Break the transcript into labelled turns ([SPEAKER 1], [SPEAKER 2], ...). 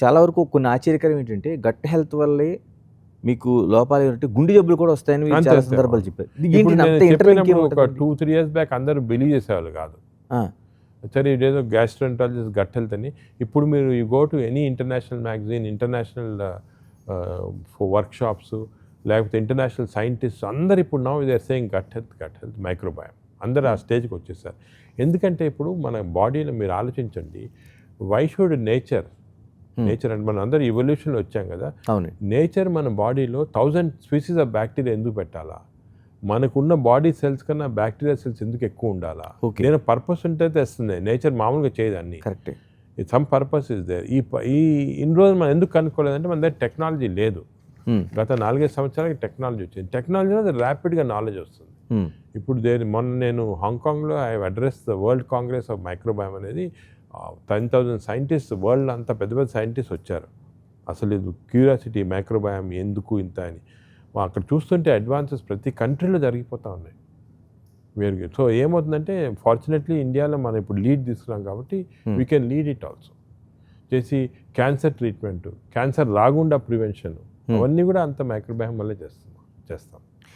[SPEAKER 1] చాలా వరకు కొన్ని ఆశ్చర్యకరం ఏంటంటే గట్ హెల్త్ వల్లే మీకు లోపాలు ఏంటంటే గుండె జబ్బులు కూడా వస్తాయని మీరు చాలా సందర్భాలు చెప్పారు.
[SPEAKER 2] ఇప్పుడు నేను చెప్పినప్పుడు ఒక 2-3 years బ్యాక్ అందరూ బిలీవ్ చేసేవాళ్ళు కాదు. సరే ఇదేదో గ్యాస్ట్రోఎంట్రాలజిస్ట్ గట్ హెల్త్ అని. ఇప్పుడు మీరు you go to any international magazine, international workshops, లేకపోతే ఇంటర్నేషనల్ సైంటిస్ట్ అందరు ఇప్పుడు now they are saying gut health microbiome. అందరు ఆ స్టేజ్కి వచ్చేసారు. ఎందుకంటే ఇప్పుడు మన బాడీలో మీరు ఆలోచించండి, వై షుడ్ నేచర్ అంటే మనం అందరూ ఎవల్యూషన్లో వచ్చాం కదా. నేచర్ మన బాడీలో 1000 స్పీసీస్ ఆఫ్ బ్యాక్టీరియా ఎందుకు పెట్టాలా? మనకున్న బాడీ సెల్స్ కన్నా బ్యాక్టీరియా సెల్స్ ఎందుకు ఎక్కువ ఉండాలా? నేను పర్పస్ ఉంటే తెస్తుంది. నేచర్ మామూలుగా చేయదాన్ని.
[SPEAKER 1] Correct.
[SPEAKER 2] Some purpose is there. ఇన్ని రోజులు మనం ఎందుకు కనుక్కోలేదంటే మన దగ్గర టెక్నాలజీ లేదు. గత 4-5 సంవత్సరాలకి టెక్నాలజీ వచ్చింది. టెక్నాలజీలో ర్యాపిడ్గా నాలెడ్జ్ వస్తుంది. ఇప్పుడు మొన్న నేను హాంకాంగ్లో I address the world congress of microbiome అనేది 10,000 సైంటిస్ట్, వరల్డ్ అంతా పెద్ద పెద్ద సైంటిస్ట్ వచ్చారు. అసలు ఇది క్యూరియాసిటీ మైక్రోబయామ్ ఎందుకు ఇంత అని. అక్కడ చూస్తుంటే అడ్వాన్సెస్ ప్రతి కంట్రీలో జరిగిపోతూ ఉన్నాయి. వేరు. సో ఏమవుతుందంటే ఫార్చునేట్లీ ఇండియాలో మనం ఇప్పుడు లీడ్ తీసుకున్నాం కాబట్టి we can lead it also. చేసి క్యాన్సర్ ట్రీట్మెంట్, క్యాన్సర్ రాకుండా ప్రివెన్షన్, అవన్నీ కూడా అంత మైక్రోబయామ్ వల్లే చేస్తాం.